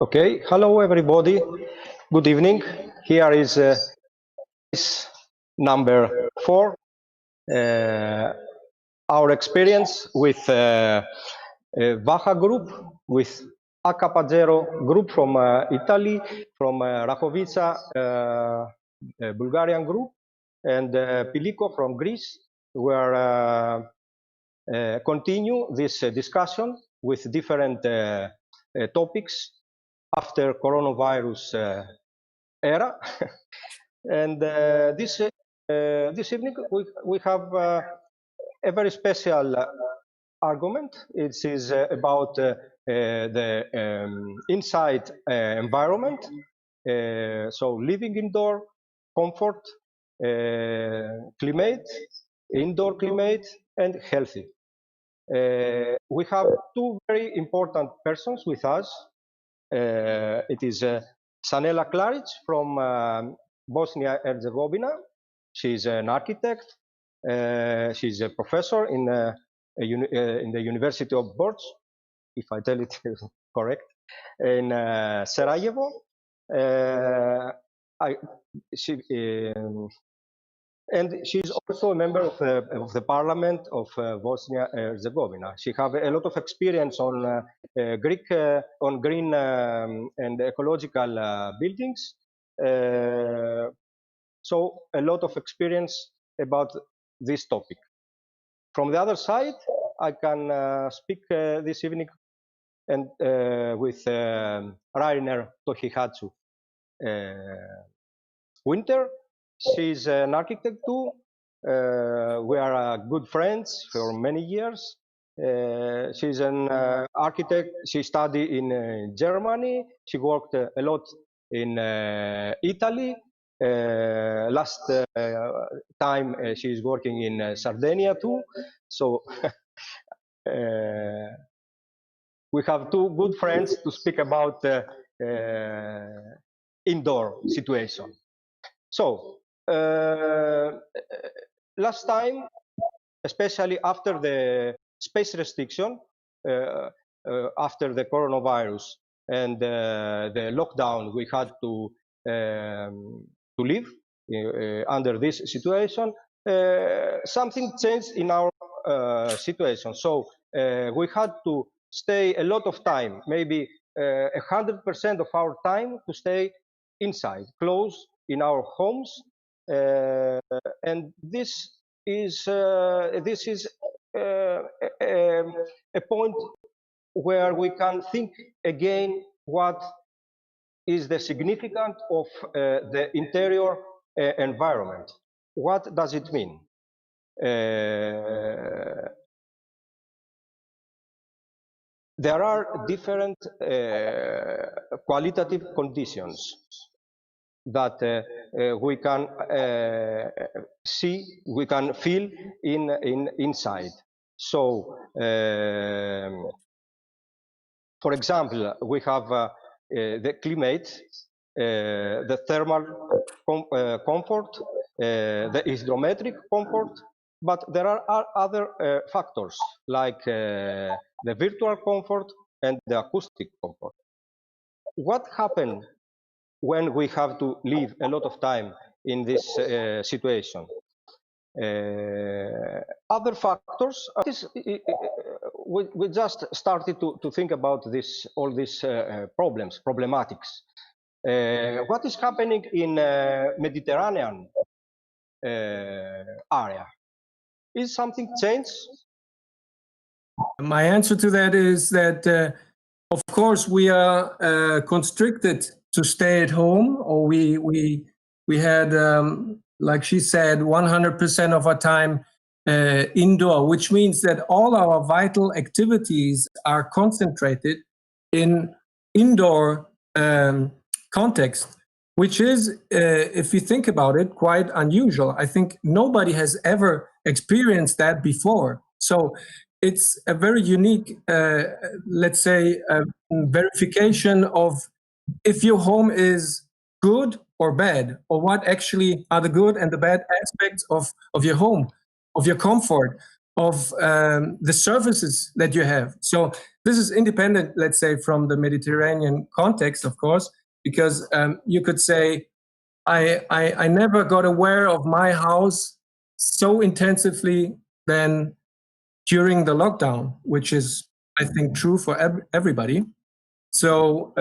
Okay, hello everybody. Good evening. Here is number 4. Our experience with VAHA group, with A.K.0 group from Italy, from Rahovitza, Bulgarian group, and Piliko from Greece. We're continue this discussion with different topics after coronavirus era. And this evening we have a very special argument. It is about the inside environment, so living indoor, comfort, climate, indoor climate, and healthy. We have two very important persons with us. It is Sanela Klaric from Bosnia and Herzegovina. She's an architect. She's a professor in the University of Borch, if I tell it correct, in Sarajevo. And she's also a member of the Parliament of Bosnia and Herzegovina. She has a lot of experience on green and ecological buildings. So a lot of experience about this topic. From the other side, I can speak this evening and with Rainer Toshikazu Winter. She's an architect too. We are good friends for many years. She's an architect. She studied in Germany. She worked a lot in Italy. Last time she's working in Sardinia too. So we have two good friends to speak about indoor situation. So last time, especially after the space restriction, after the coronavirus and the lockdown, we had to live under this situation. Something changed in our situation. So we had to stay a lot of time, maybe 100% of our time to stay inside, close in our homes, and this is a point where we can think again what is the significance of the interior environment. What does it mean? There are different qualitative conditions that we can see, we can feel inside. So, for example, we have the climate, the thermal comfort, the hydrometric comfort, but there are other factors like the virtual comfort and the acoustic comfort. What happens when we have to live a lot of time in this situation? Other factors, we just started to think about all these problematics. What is happening in Mediterranean area? Is something changed? My answer to that is that, of course, we are constricted to stay at home, or we had, like she said, 100% of our time indoor, which means that all our vital activities are concentrated in indoor context, which is, if you think about it, quite unusual. I think nobody has ever experienced that before. So it's a very unique, let's say, verification of if your home is good or bad, or what actually are the good and the bad aspects of your home, of your comfort, of the services that you have. So this is independent, let's say, from the Mediterranean context, of course, because you could say, I never got aware of my house so intensively than during the lockdown, which is, I think, true for everybody. So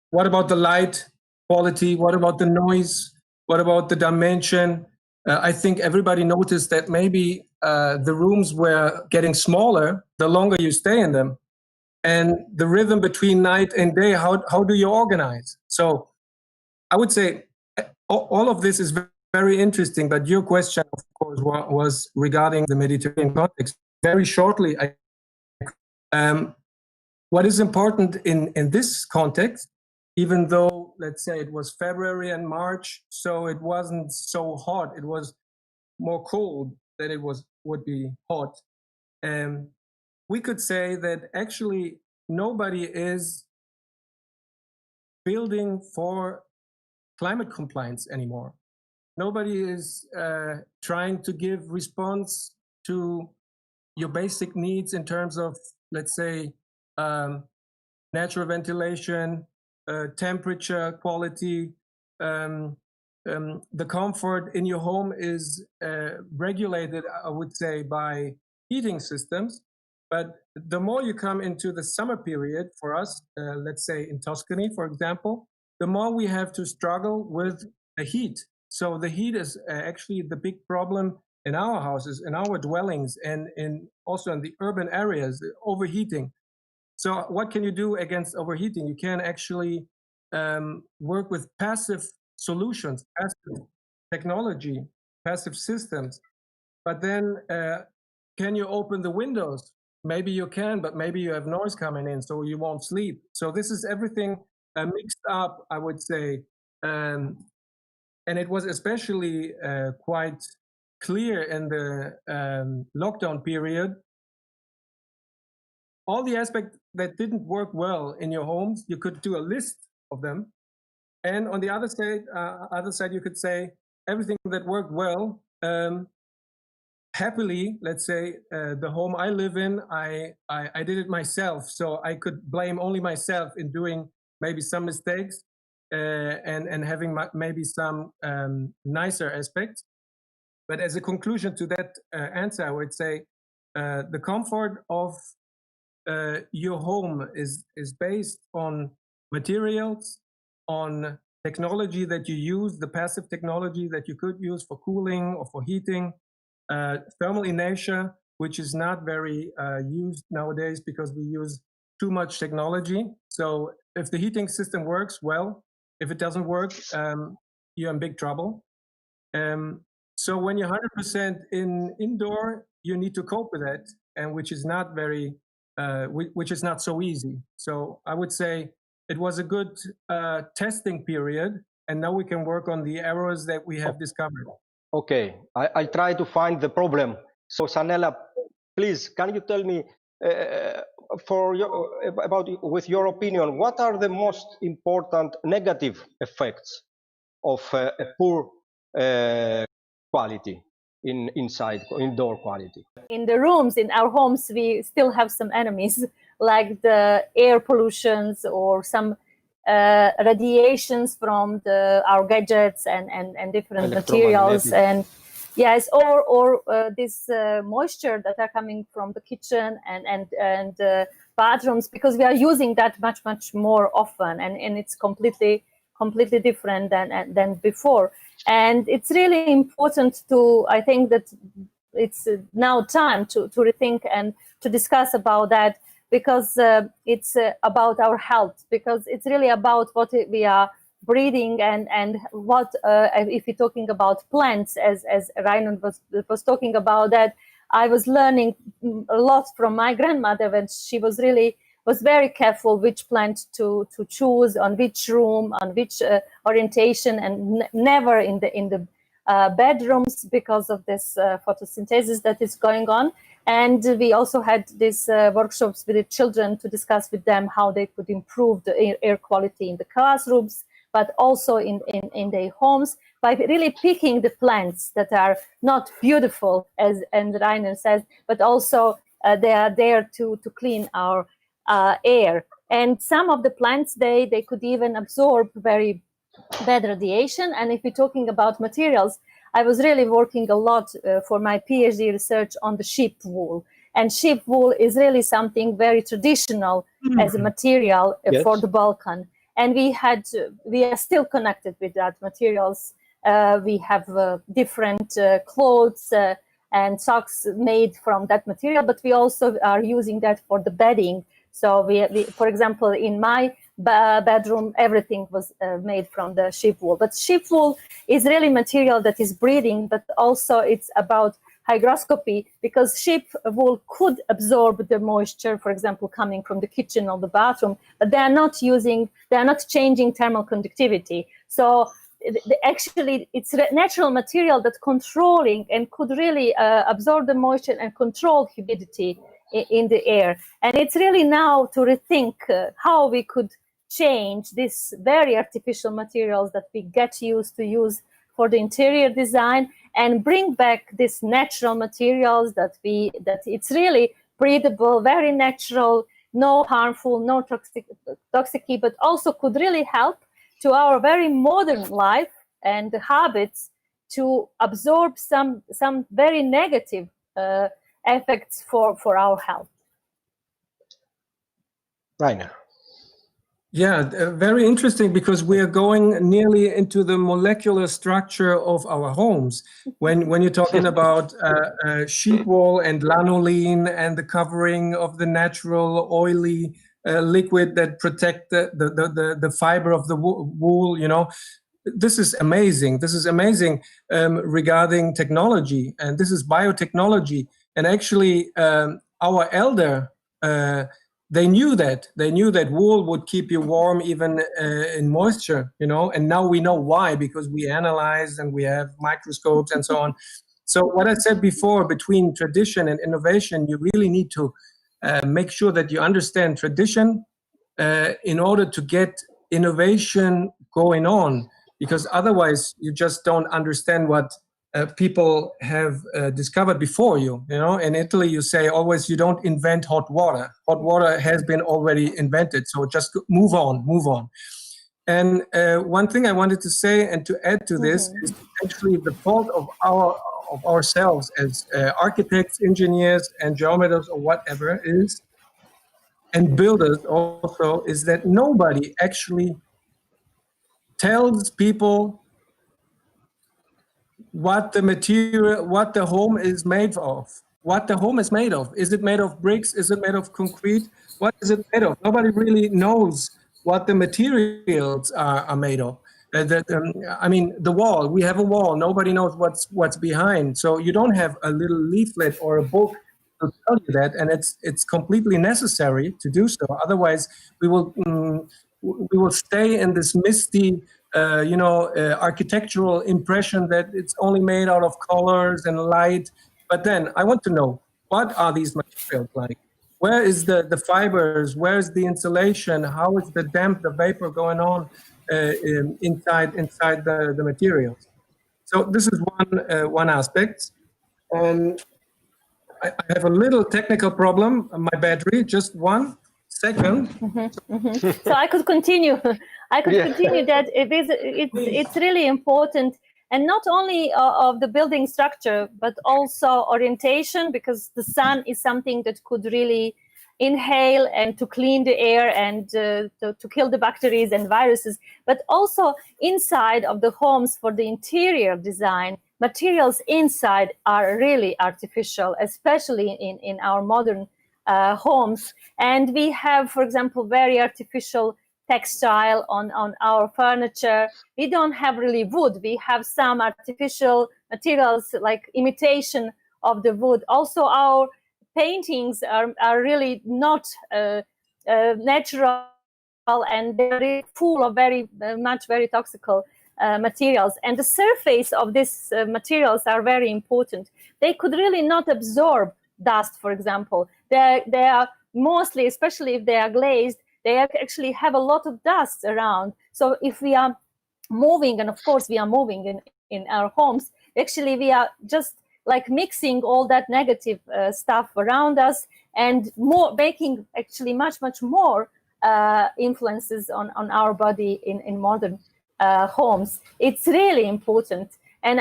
what about the light quality? What about the noise? What about the dimension? I think everybody noticed that maybe the rooms were getting smaller the longer you stay in them. And the rhythm between night and day, how do you organize? So I would say all of this is very interesting, but your question, of course, was regarding the Mediterranean context. Very shortly, what is important in this context, even though, let's say, it was February and March, so it wasn't so hot, it was more cold than it would be hot. We could say that actually nobody is building for climate compliance anymore. Nobody is trying to give response to your basic needs in terms of, let's say, natural ventilation, temperature, quality. The comfort in your home is regulated, I would say, by heating systems. But the more you come into the summer period for us, let's say in Tuscany, for example, the more we have to struggle with the heat. So the heat is actually the big problem in our houses, in our dwellings, and also in the urban areas, overheating. So what can you do against overheating? You can actually work with passive solutions, passive technology, passive systems. But then can you open the windows? Maybe you can, but maybe you have noise coming in, so you won't sleep. So this is everything mixed up, I would say. And it was especially quite clear in the lockdown period. All the aspects that didn't work well in your homes, you could do a list of them. And on the other side, you could say everything that worked well. Happily, let's say, the home I live in, I did it myself, so I could blame only myself in doing maybe some mistakes and having maybe some nicer aspects. But as a conclusion to that answer, I would say the comfort of your home is based on materials, on technology that you use, the passive technology that you could use for cooling or for heating, thermal inertia, which is not very used nowadays because we use too much technology. So if the heating system works well, if it doesn't work, you're in big trouble. So when you're 100% indoor, you need to cope with that, and which is not very, which is not so easy. So I would say it was a good testing period, and now we can work on the errors that we have discovered. Okay, I'll try to find the problem. So Sanela, please, can you tell me with your opinion, what are the most important negative effects of a poor quality indoor quality? In the rooms, in our homes, we still have some enemies like the air pollutions or some radiations from our gadgets and different materials, and Yes, or this moisture that are coming from the kitchen and bathrooms, because we are using that much more often, and it's completely different than before. And it's really important to, I think that it's now time to rethink and to discuss about that, because it's about our health, because it's really about what we are breathing and what if you're talking about plants, as Rainer was talking about that. I was learning a lot from my grandmother when she was very careful which plant to choose, on which room, on which orientation, and never in the bedrooms, because of this photosynthesis that is going on. And we also had these workshops with the children to discuss with them how they could improve the air quality in the classrooms, but also in their homes, by really picking the plants that are not beautiful, as Rainer says, but also they are there to clean our air. And some of the plants, they could even absorb very bad radiation. And if we're talking about materials, I was really working a lot for my PhD research on the sheep wool. And sheep wool is really something very traditional as a material for the Balkan. And we are still connected with that materials. We have different clothes and socks made from that material, but we also are using that for the bedding. So we for example, in my bedroom, everything was made from the sheep wool. But sheep wool is really material that is breathing, but also it's about hygroscopy, because sheep wool could absorb the moisture, for example, coming from the kitchen or the bathroom, but they are not changing thermal conductivity. So actually, it's a natural material that's controlling and could really absorb the moisture and control humidity in the air. And it's really now to rethink how we could change these very artificial materials that we get used to use for the interior design, and bring back these natural materials that it's really breathable, very natural, no harmful, no toxic, but also could really help to our very modern life and habits to absorb some very negative effects for our health. Rainer. Yeah, very interesting, because we are going nearly into the molecular structure of our homes. When you're talking about sheep wool and lanolin and the covering of the natural oily liquid that protect the fiber of the wool, you know, this is amazing. This is amazing regarding technology, and this is biotechnology. And actually, our elder. They knew that wool would keep you warm even in moisture, you know, and now we know why, because we analyze and we have microscopes and so on. So what I said before, between tradition and innovation, you really need to make sure that you understand tradition in order to get innovation going on, because otherwise you just don't understand what people have discovered before you. You know, in Italy, you say always, you don't invent hot water. Hot water has been already invented. So just move on. And one thing I wanted to say and to add to this is actually the fault of ourselves as architects, engineers, and geometers, or whatever is, and builders also, is that nobody actually tells people what the material, what the home is made of. What the home is made of. Is it made of bricks? Is it made of concrete? What is it made of? Nobody really knows what the materials are made of. I mean, the wall, we have a wall. Nobody knows what's behind. So you don't have a little leaflet or a book to tell you that, and it's completely necessary to do so. Otherwise, we will stay in this misty architectural impression that it's only made out of colors and light. But then I want to know, what are these materials like? Where is the fibers? Where is the insulation? How is the damp, the vapor going on inside the materials? So this is one aspect. And I have a little technical problem. My battery, just 1 second. So I could continue. Continue that it's really important and not only of the building structure, but also orientation, because the sun is something that could really inhale and to clean the air and to kill the bacteria and viruses, but also inside of the homes for the interior design. Materials inside are really artificial, especially in our modern homes. And we have, for example, very artificial textile on our furniture. We don't have really wood. We have some artificial materials like imitation of the wood. Also, our paintings are really not natural, and they're really full of very toxical materials. And the surface of these materials are very important. They could really not absorb dust, for example. They are mostly, especially if they are glazed, they actually have a lot of dust around. So if we are moving, and of course we are moving in our homes, actually we are just like mixing all that negative stuff around us, and more making actually much more influences on our body in modern homes. It's really important. And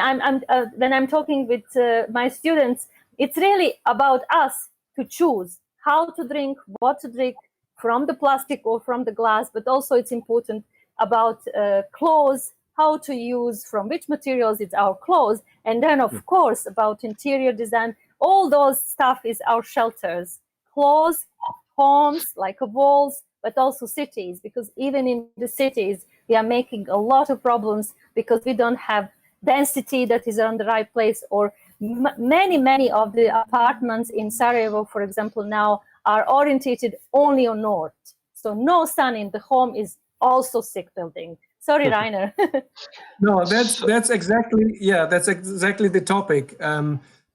when I'm talking with my students, it's really about us to choose how to drink, what to drink, from the plastic or from the glass, but also it's important about clothes, how to use, from which materials it's our clothes, and then of course about interior design. All those stuff is our shelters, clothes, homes, like walls, but also cities, because even in the cities we are making a lot of problems because we don't have density that is on the right place, or many of the apartments in Sarajevo, for example, now are orientated only on north. So no sun in the home is also sick building. Sorry, Rainer. No, that's exactly the topic.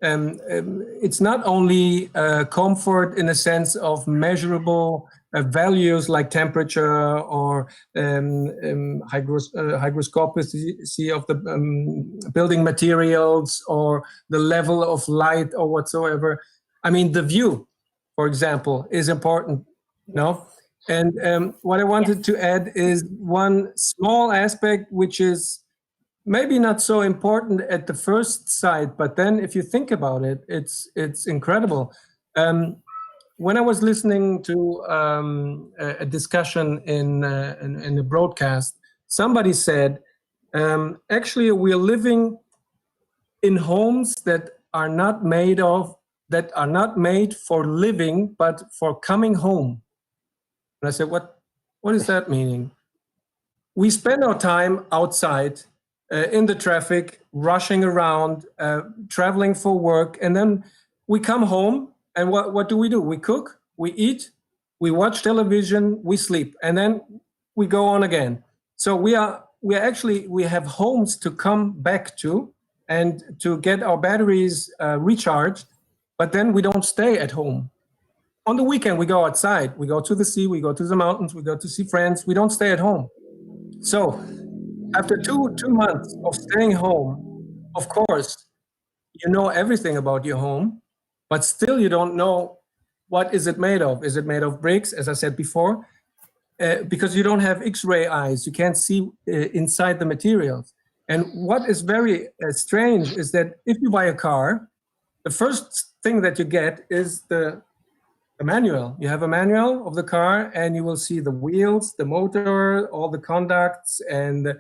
It's not only comfort in a sense of measurable values like temperature or hygroscopicy of the building materials or the level of light or whatsoever. I mean, the view, for example, is important, no? And what I wanted to add is one small aspect, which is maybe not so important at the first sight, but then if you think about it, it's incredible. When I was listening to a discussion in a broadcast, somebody said, actually, we are living in homes that are not made for living, but for coming home. And I said, what is that meaning? We spend our time outside in the traffic, rushing around, traveling for work, and then we come home, and what do? We cook, we eat, we watch television, we sleep, and then we go on again. So we have homes to come back to and to get our batteries recharged, but then we don't stay at home. On the weekend, we go outside, we go to the sea, we go to the mountains, we go to see friends, we don't stay at home. So after two months of staying home, of course, you know everything about your home, but still you don't know what is it made of. Is it made of bricks, as I said before? Because you don't have X-ray eyes, you can't see inside the materials. And what is very strange is that if you buy a car, the first thing that you get is the manual. You have a manual of the car, and you will see the wheels, the motor, all the conducts, and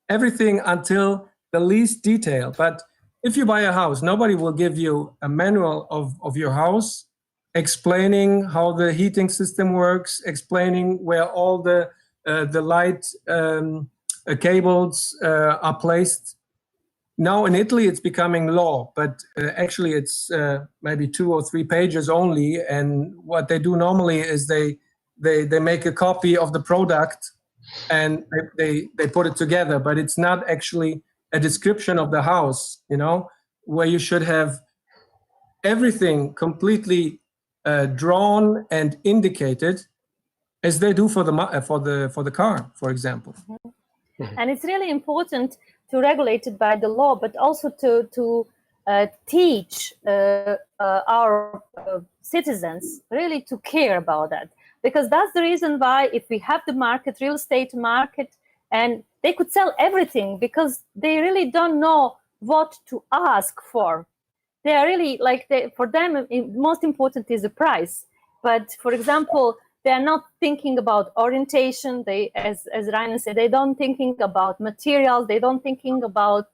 everything until the least detail. But if you buy a house, nobody will give you a manual of your house, explaining how the heating system works, explaining where all the light cables are placed. Now in Italy, it's becoming law, but actually it's maybe 2 or 3 pages only. And what they do normally is they make a copy of the product and they put it together, but it's not actually a description of the house, you know, where you should have everything completely drawn and indicated, as they do for the car, for example. Mm-hmm. And it's really important to regulate it by the law, but also to teach our citizens really to care about that, because that's the reason why, if we have the market, real estate market, and they could sell everything because they really don't know what to ask for. They are really like, for them, most important is the price. But for example, they are not thinking about orientation. They, as Rainer said, they don't thinking about materials. They don't thinking about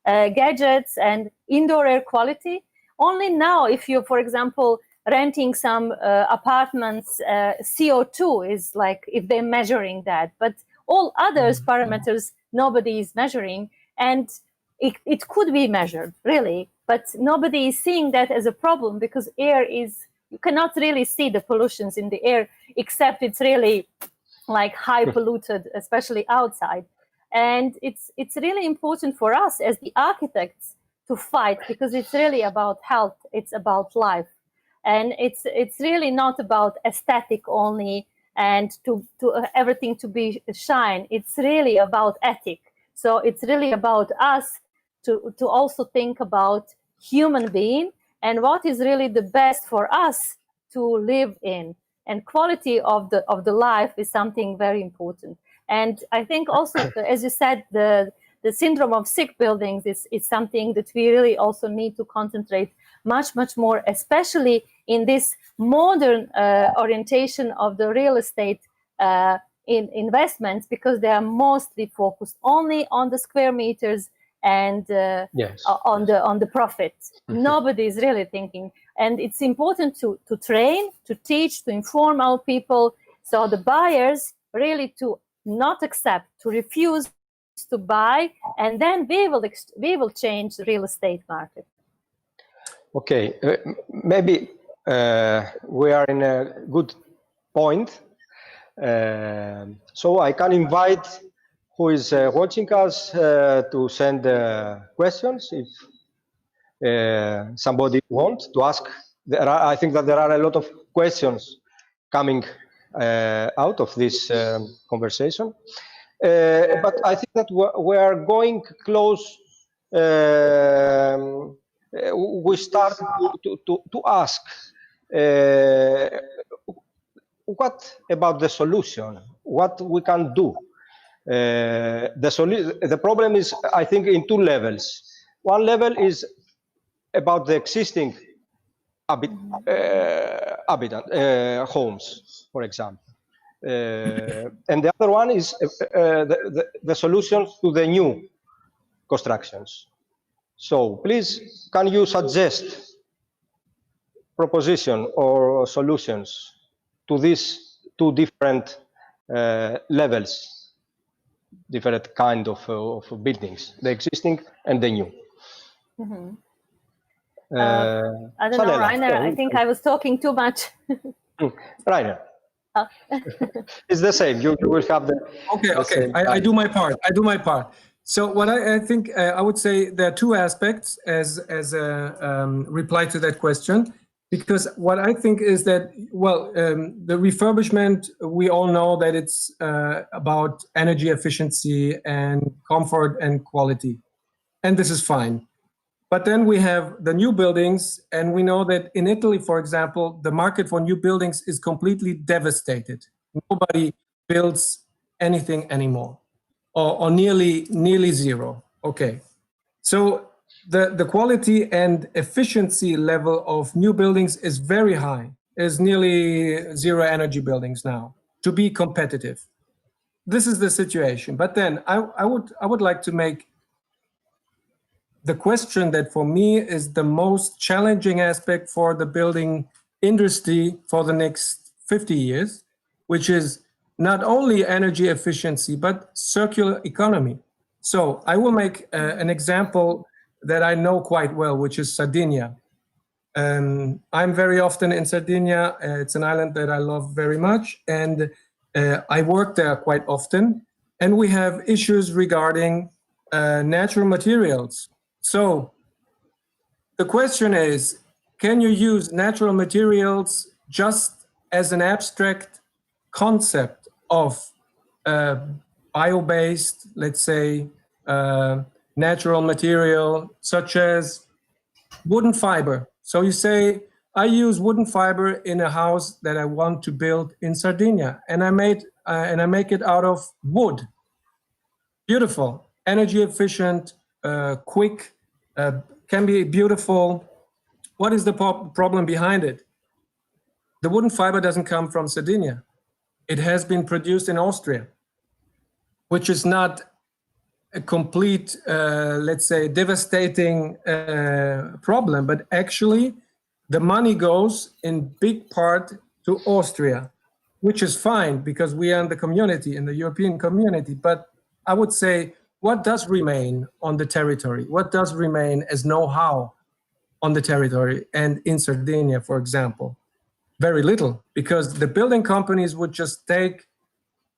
gadgets and indoor air quality. Only now, if you, for example, renting some apartments, CO2 is like, if they're measuring that, but all others parameters, nobody is measuring, and it could be measured, really, but nobody is seeing that as a problem, because air is, you cannot really see the pollutions in the air, except it's really like high polluted, especially outside. And it's really important for us as the architects to fight, because it's really about health, it's about life. And it's really not about aesthetic only and to everything to be shine. It's really about ethic. So it's really about us to also think about human being and what is really the best for us to live in. And quality of the life is something very important. And I think also, as you said, the syndrome of sick buildings is something that we really also need to concentrate much more, especially in this modern orientation of the real estate in investments, because they are mostly focused only on the square meters and on the profit. Nobody is really thinking. And it's important to train, to teach, to inform our people, so the buyers really to not accept, to refuse to buy, and then we will change the real estate market. Okay, maybe we are in a good point. So I can invite who is watching us to send questions if somebody wants to ask. I think that there are a lot of questions coming out of this conversation. But I think that we are going close. We start to ask, what about the solution? What we can do? The problem is, I think, in two levels. One level is about the existing homes, for example. And the other one is the solutions to the new constructions. So please, can you suggest proposition or solutions to these two different levels, different kind of buildings, the existing and the new? Mm-hmm. I don't know, Rainer, I think I was talking too much. Rainer. It's the same. You will have the. Okay. I do my part. So what I think I would say there are two aspects as a reply to that question, because what I think is that, well, the refurbishment, we all know that it's about energy efficiency and comfort and quality, and this is fine. But then we have the new buildings, and we know that in Italy, for example, the market for new buildings is completely devastated. Nobody builds anything anymore, or nearly zero. Okay, so the quality and efficiency level of new buildings is very high. There's nearly zero energy buildings now to be competitive. This is the situation. But then I would like to make the question that for me is the most challenging aspect for the building industry for the next 50 years, which is not only energy efficiency, but circular economy. So I will make an example that I know quite well, which is Sardinia. I'm very often in Sardinia. It's an island that I love very much. And I work there quite often. And we have issues regarding natural materials. So the question is, can you use natural materials just as an abstract concept of bio-based, let's say, natural material, such as wooden fiber? So you say, I use wooden fiber in a house that I want to build in Sardinia, and I make it out of wood. Beautiful, energy efficient, quick, can be beautiful. What is the problem behind it? The wooden fiber doesn't come from Sardinia. It has been produced in Austria, which is not a complete, let's say, devastating problem, but actually the money goes in big part to Austria, which is fine because we are in the community, in the European community. But I would say, what does remain on the territory? What does remain as know-how on the territory and in Sardinia, for example? Very little, because the building companies would just take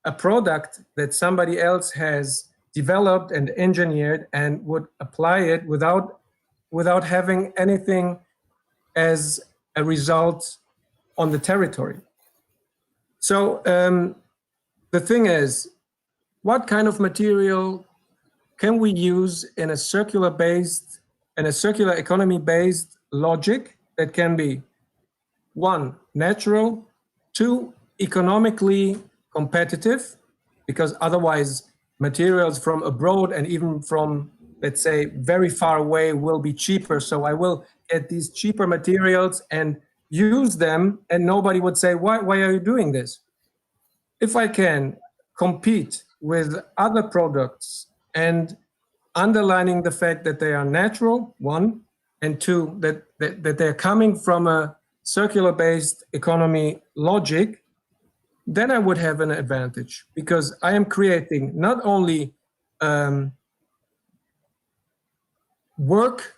a product that somebody else has developed and engineered and would apply it without having anything as a result on the territory. So the thing is, what kind of material can we use in a circular economy based logic that can be 1, natural, 2, economically competitive, because otherwise materials from abroad and even from, let's say, very far away will be cheaper. So I will get these cheaper materials and use them, and nobody would say, why are you doing this? If I can compete with other products and underlining the fact that they are natural, 1, and 2, that they're coming from a circular-based economy logic, then I would have an advantage, because I am creating not only work,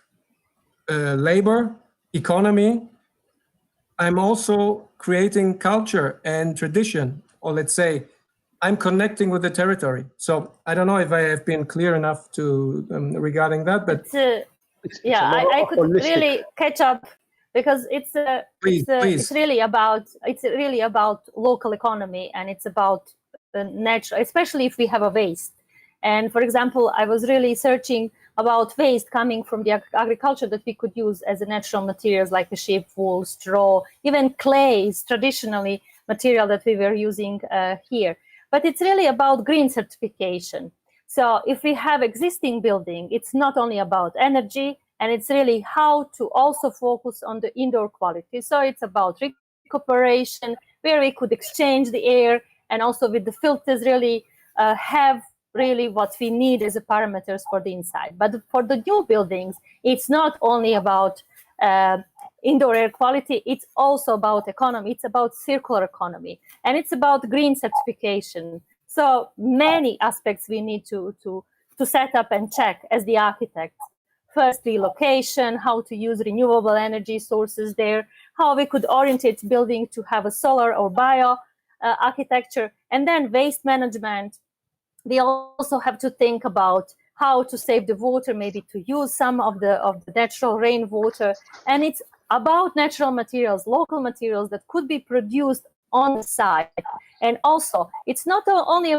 labor, economy, I'm also creating culture and tradition, or let's say, I'm connecting with the territory. So I don't know if I have been clear enough to regarding that, but I could really catch up, because it's really about local economy, and it's about natural, especially if we have a waste. And for example, I was really searching about waste coming from the agriculture that we could use as a natural materials, like the sheep wool, straw, even clay is traditionally material that we were using here. But it's really about green certification. So if we have existing building, it's not only about energy, and it's really how to also focus on the indoor quality. So it's about recuperation, where we could exchange the air, and also with the filters really have really what we need as a parameters for the inside. But for the new buildings, it's not only about indoor air quality, it's also about economy, it's about circular economy, and it's about green certification. So many aspects we need to set up and check as the architects. Firstly, location, how to use renewable energy sources there, how we could orientate building to have a solar or bio architecture, and then waste management. We also have to think about how to save the water, maybe to use some of the natural rainwater. And it's about natural materials, local materials that could be produced on the site. And also, it's not only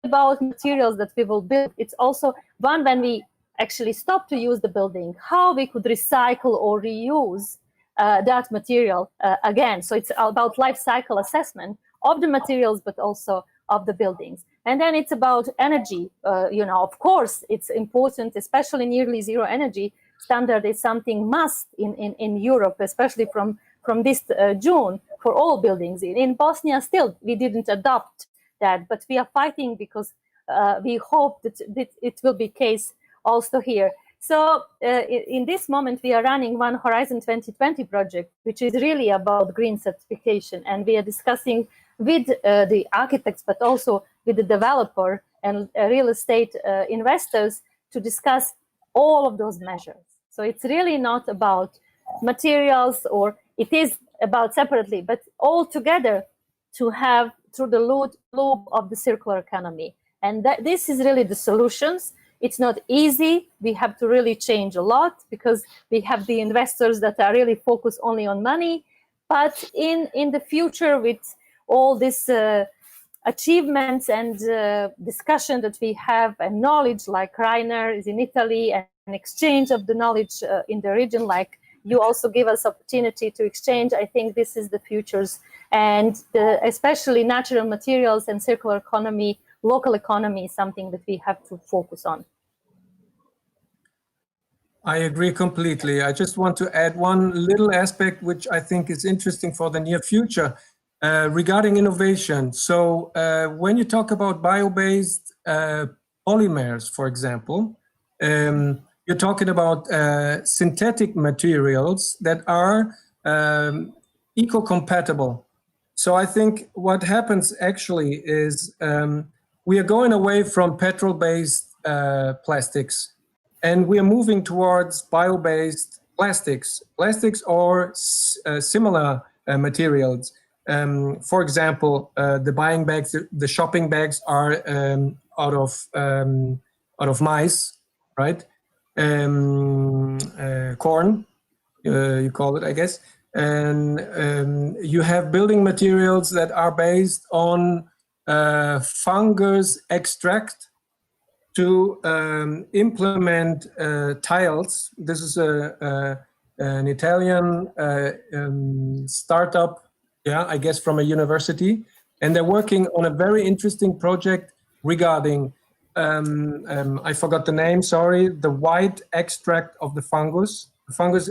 about materials that we will build, it's also when we actually stop to use the building, how we could recycle or reuse that material again. So it's about life cycle assessment of the materials, but also of the buildings. And then it's about energy. Of course, it's important, especially nearly zero energy standard is something must in Europe, especially from this June for all buildings. In Bosnia, still, we didn't adopt that, but we are fighting because we hope that it will be case also here. So in this moment, we are running one Horizon 2020 project, which is really about green certification. And we are discussing with the architects, but also with the developer and real estate investors to discuss all of those measures. So it's really not about materials, or it is about separately, but all together to have through the loop of the circular economy. And this is really the solutions. It's not easy. We have to really change a lot because we have the investors that are really focused only on money. But in the future, with all these achievements and discussion that we have, and knowledge like Rainer is in Italy, and an exchange of the knowledge in the region, like you also give us opportunity to exchange. I think this is the futures, and especially natural materials and circular economy local economy is something that we have to focus on. I agree completely. I just want to add one little aspect which I think is interesting for the near future regarding innovation. So when you talk about bio-based polymers, for example, you're talking about synthetic materials that are eco-compatible. So I think what happens actually is we are going away from petrol-based plastics, and we are moving towards bio-based plastics or similar materials. For example, the buying bags, the shopping bags are out of maize, right? Corn, you call it, I guess. And you have building materials that are based on fungus extract to implement tiles. This is an Italian startup, I guess from a university, and they're working on a very interesting project regarding, I forgot the name, sorry, the white extract of the fungus. The fungus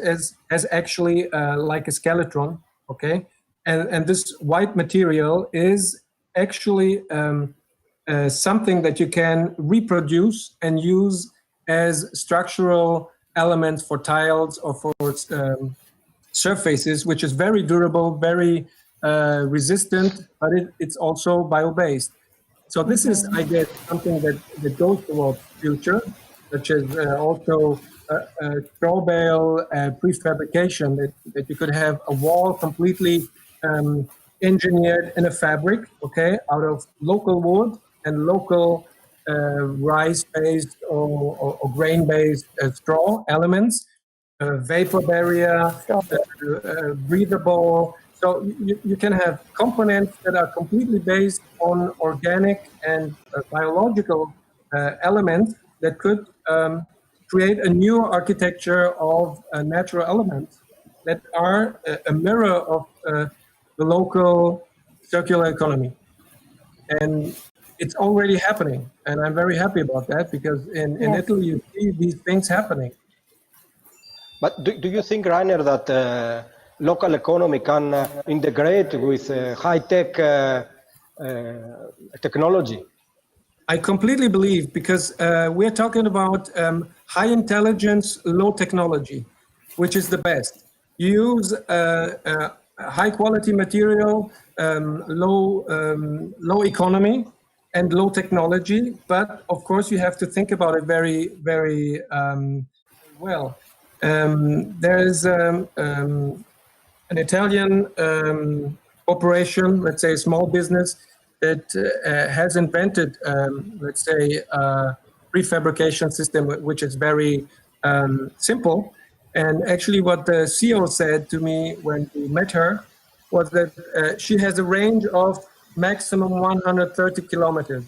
has actually like a skeleton, okay? And this white material is actually something that you can reproduce and use as structural elements for tiles or for surfaces, which is very durable, very resistant, but it's also bio-based. So this is, I guess, something that goes towards the future, such as also straw bale prefabrication, that you could have a wall completely engineered in a fabric, okay, out of local wood and local rice-based or grain-based straw elements, vapor barrier, breathable. So you can have components that are completely based on organic and biological elements that could create a new architecture of natural elements that are a mirror of the local circular economy. And it's already happening. And I'm very happy about that, because in Italy, you see these things happening. But do you think, Rainer, that local economy can integrate with high-tech technology? I completely believe, because we're talking about high intelligence, low technology, which is the best. You use high quality material, low economy, and low technology. But of course, you have to think about it very, very well. There is an Italian corporation, let's say a small business, that has invented, let's say, a prefabrication system, which is very simple. And actually what the CEO said to me when we met her was that she has a range of maximum 130 kilometers.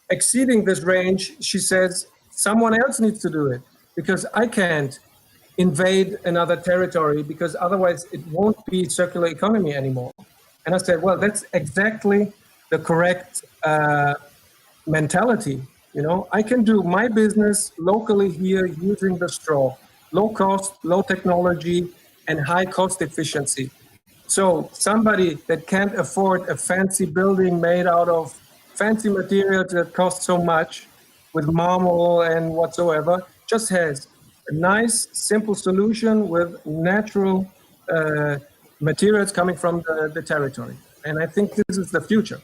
Exceeding this range, she says, someone else needs to do it, because I can't invade another territory, because otherwise it won't be circular economy anymore. And I said, well, that's exactly the correct mentality. You know, I can do my business locally here using the straw, low cost, low technology, and high cost efficiency. So somebody that can't afford a fancy building made out of fancy materials that cost so much, with marble and whatsoever, just has a nice, simple solution with natural materials coming from the territory. And I think this is the future.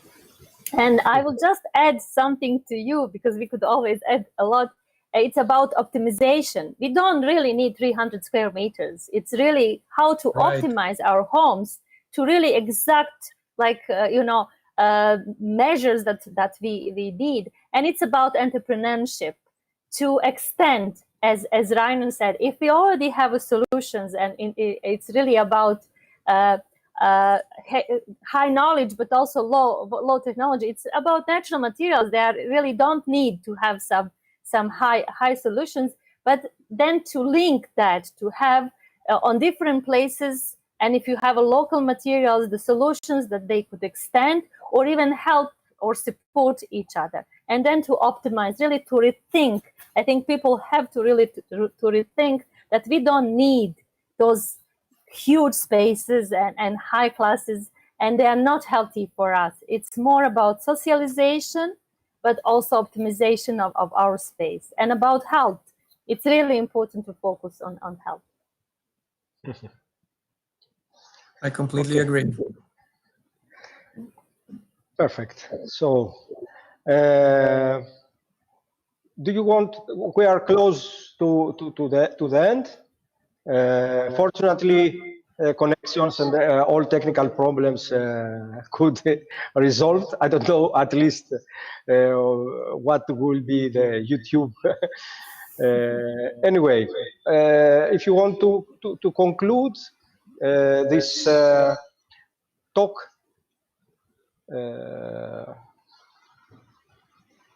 And I will just add something to you, because we could always add a lot. It's about optimization. We don't really need 300 square meters. It's really how to optimize our homes to really exact, like, measures that we need. And it's about entrepreneurship to extend, as Rainer said, if we already have a solutions, and it's really about high knowledge, but also low technology. It's about natural materials. They really don't need to have some high solutions, but then to link that, to have on different places, and if you have a local materials, the solutions that they could extend or even help or support each other, and then to optimize, really to rethink. I think people have to really to rethink that we don't need those huge spaces and high classes, and they are not healthy for us. It's more about socialization, but also optimization of our space, and about health. It's really important to focus on health. I completely agree. Perfect. So, do you want? We are close to the end. Fortunately, connections and all technical problems could resolved. I don't know at least what will be the YouTube. Anyway, if you want to conclude this talk.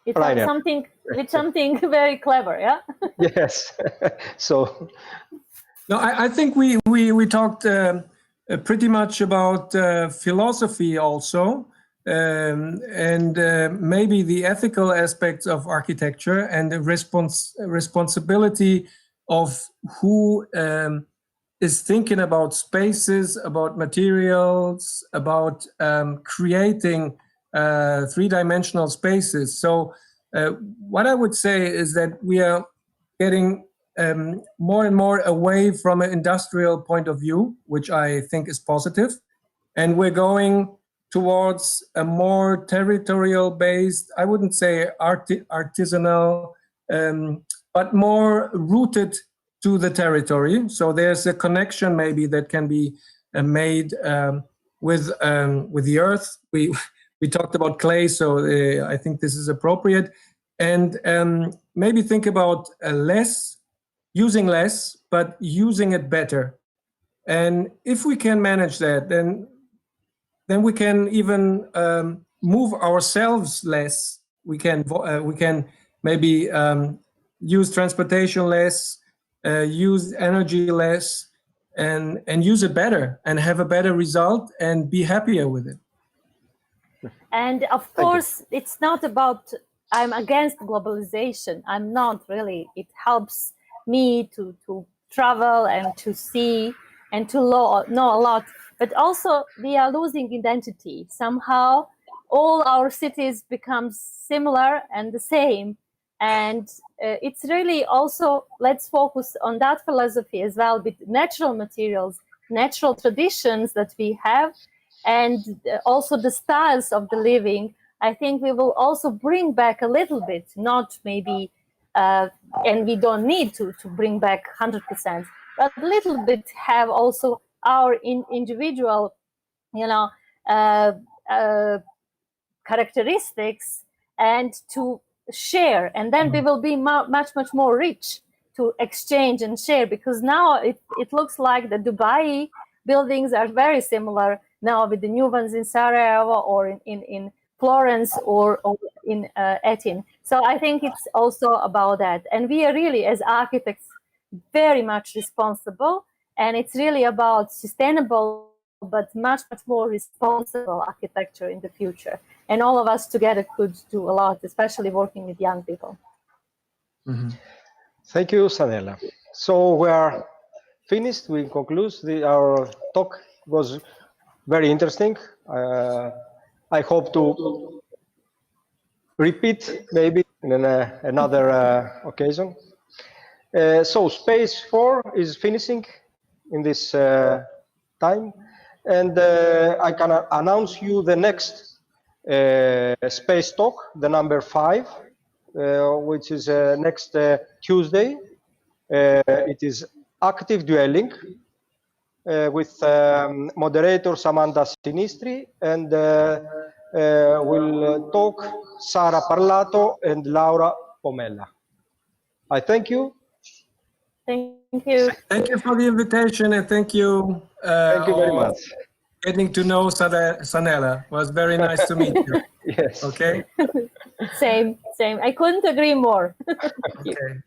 It's something very clever, yeah. Yes. So. No, I think we talked pretty much about philosophy also, and maybe the ethical aspects of architecture and the responsibility of who is thinking about spaces, about materials, about creating three-dimensional spaces. So what I would say is that we are getting more and more away from an industrial point of view, which I think is positive. And we're going towards a more territorial-based, I wouldn't say artisanal, but more rooted to the territory. So there's a connection maybe that can be made with the earth. We talked about clay, so I think this is appropriate. And maybe think about using less, but using it better. And if we can manage that, then we can even move ourselves less. We can maybe use transportation less, use energy less, and use it better, and have a better result, and be happier with it. And of course, it's not about I'm against globalization. I'm not really. It helps me to travel and to see and to know a lot. But also, we are losing identity. Somehow, all our cities become similar and the same. And it's really also, let's focus on that philosophy as well, with natural materials, natural traditions that we have, and also the styles of the living. I think we will also bring back a little bit, not maybe, and we don't need to bring back 100%, but a little bit have also our individual, characteristics, and to share. And then we will be much more rich to exchange and share, because now it looks like the Dubai buildings are very similar now with the new ones in Sarajevo or in Florence or in Athens. So I think it's also about that. And we are really, as architects, very much responsible. And it's really about sustainable, but much more responsible architecture in the future. And all of us together could do a lot, especially working with young people. Mm-hmm. Thank you, Sanela. So we are finished. We conclude. Our talk was very interesting. I hope to repeat maybe in another occasion. So S.P.A.C.E is finishing in this time, and I can announce you the next S.P.A.C.E talk, the number 5, which is next Tuesday. It is active dwelling with moderator Samantha Sinistri, and will talk Sara Parlato and Laura Pomella. I thank you. Thank you. Thank you for the invitation, and thank you. Thank you very much. Getting to know Sanela. It was very nice to meet you. Yes. Okay. Same. I couldn't agree more. Okay.